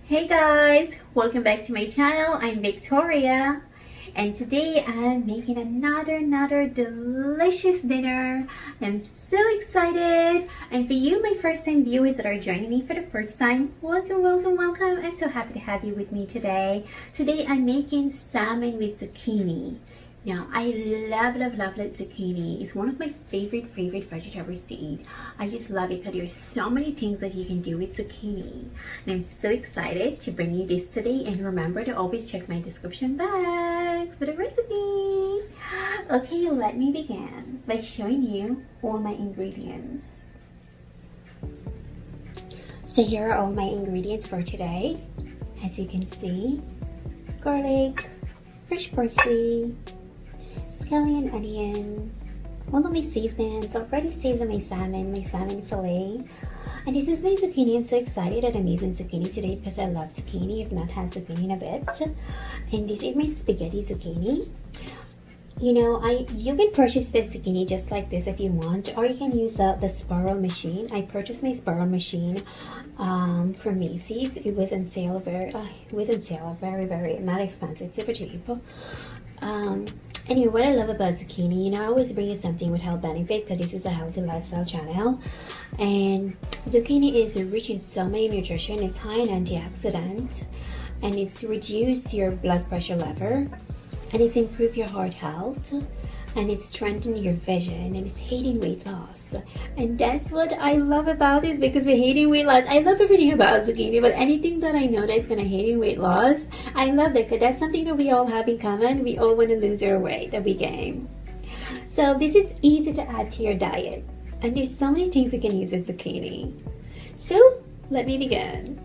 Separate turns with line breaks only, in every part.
Hey guys, welcome back to my channel. I'm Victoria and today I'm making another delicious dinner. I'm so excited, and for you my first time viewers that are joining me for the first time, welcome. I'm so happy to have you with me today. Today I'm making salmon with zucchini. Now, I love zucchini. It's one of my favorite vegetables to eat. I just love it because there's so many things that you can do with zucchini. And I'm so excited to bring you this today. And remember to always check my description box for the recipe. Okay, let me begin by showing you all my ingredients. So here are all my ingredients for today. As you can see, garlic, fresh parsley, scallion, onion, all of my seasonings. Already seasoned my salmon fillet. And this is my zucchini. I'm so excited that I'm using zucchini today because I love zucchini. I've not had zucchini in a bit. And this is my spaghetti zucchini. You know, you can purchase the zucchini just like this if you want, or you can use the spiral machine. I purchased my spiral machine from Macy's. It was on sale, very not expensive, super cheap. Anyway, what I love about zucchini, you know, I always bring you something with health benefit because this is a healthy lifestyle channel. And zucchini is rich in so many nutrition. It's high in antioxidants, and it's reduce your blood pressure level, and it's improve your heart health, and it's strengthen your vision, and it's aiding weight loss. And that's what I love about this, because we're hating weight loss. I love everything about zucchini, but anything that I know that's gonna aid in weight loss, I love that because that's something that we all have in common. We all want to lose our weight that we gain. So this is easy to add to your diet, and there's so many things you can use with zucchini. So let me begin.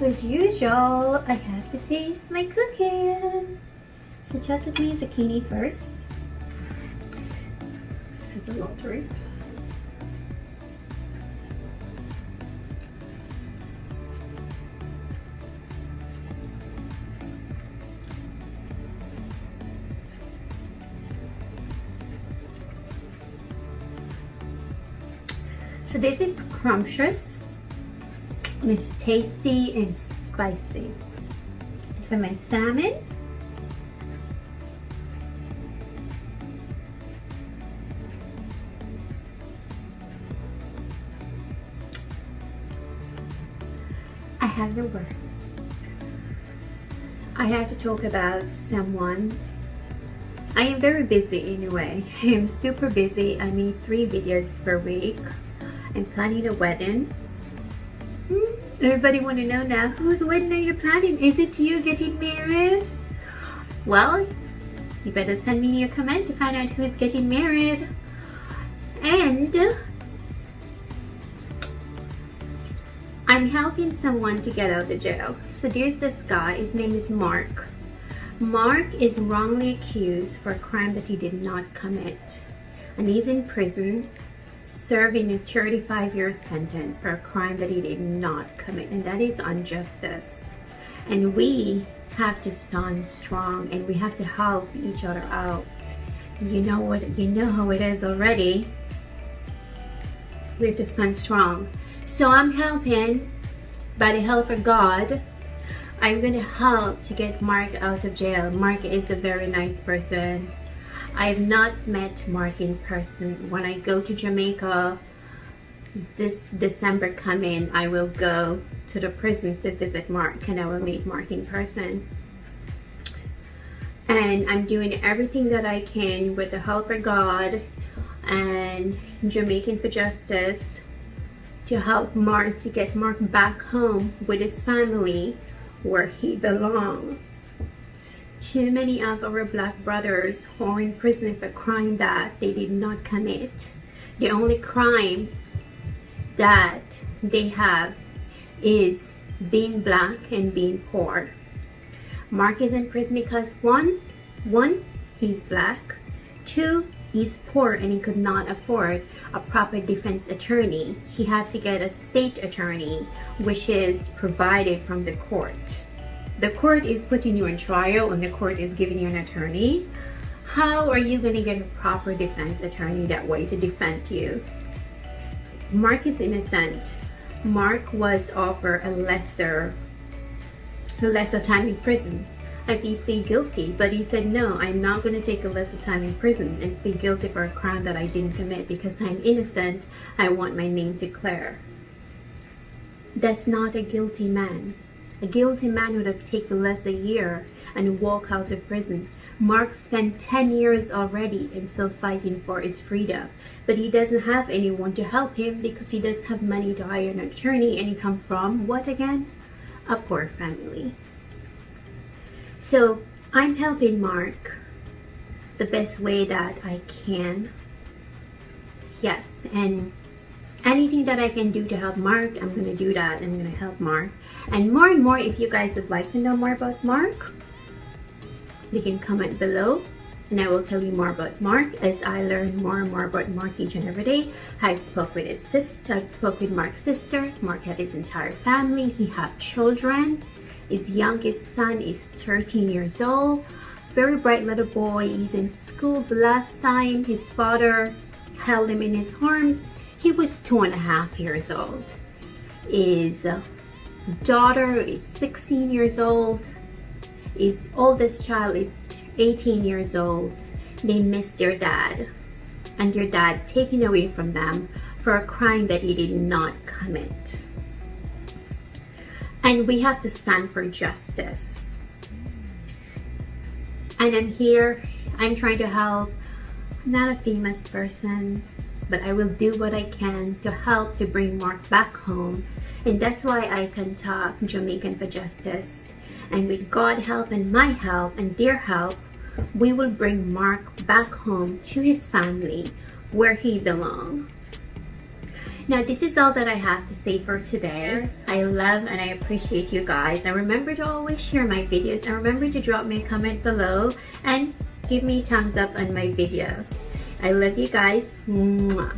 So as usual, I have to taste my cooking. So toss with me zucchini first. This is a lot, right? So this is scrumptious, and it's tasty and spicy. For my salmon, I have no words. I have to talk about someone. I am very busy anyway. I am super busy. I make 3 videos per week. I'm planning a wedding. Everybody want to know now, whose wedding are you planning? Is it you getting married? Well, you better send me your comment to find out who's getting married. And I'm helping someone to get out of jail. So there's this guy, his name is Mark. Mark is wrongly accused for a crime that he did not commit. And he's in prison serving a 35-year sentence for a crime that he did not commit, and that is injustice. And we have to stand strong, and we have to help each other out. You know how it is already. We have to stand strong. So I'm helping, by the help of God, I'm gonna help to get Mark out of jail. Mark is a very nice person. I have not met Mark in person. When I go to Jamaica this December coming, I will go to the prison to visit Mark, and I will meet Mark in person. And I'm doing everything that I can with the help of God and Jamaican for Justice to help Mark, to get Mark back home with his family where he belongs. Too many of our black brothers who are in prison for crime that they did not commit. The only crime that they have is being black and being poor. Mark is in prison because one, he's black. 2, he's poor and he could not afford a proper defense attorney. He had to get a state attorney, which is provided from the court. The court is putting you in trial and the court is giving you an attorney. How are you going to get a proper defense attorney that way to defend you? Mark is innocent. Mark was offered a lesser time in prison if he plead guilty, but he said, no, I'm not going to take a lesser time in prison and plead guilty for a crime that I didn't commit because I'm innocent. I want my name declared. That's not a guilty man. A guilty man would have taken less a year and walk out of prison. Mark spent 10 years already and still fighting for his freedom. But he doesn't have anyone to help him because he doesn't have money to hire an attorney, and he comes from, what again? A poor family. So I'm helping Mark the best way that I can. Yes, and anything that I can do to help Mark, I'm going to do that. I'm going to help Mark. And more, if you guys would like to know more about Mark, you can comment below and I will tell you more about Mark as I learn more and more about Mark each and every day. I've spoke with his sister, I've spoke with Mark's sister. Mark had his entire family. He have children. His youngest son is 13 years old. Very bright little boy. He's in school. The last time his father held him in his arms, he was 2.5 years old. His daughter is 16 years old. His oldest child is 18 years old. They miss their dad, and their dad taken away from them for a crime that he did not commit. And we have to stand for justice. And I'm here, I'm trying to help. I'm not a famous person, but I will do what I can to help to bring Mark back home. And that's why I can talk Jamaican for Justice. And with God's help and my help and their help, we will bring Mark back home to his family where he belongs. Now this is all that I have to say for today. I love and I appreciate you guys, and remember to always share my videos, and remember to drop me a comment below and give me thumbs up on my video. I love you guys. Mwah.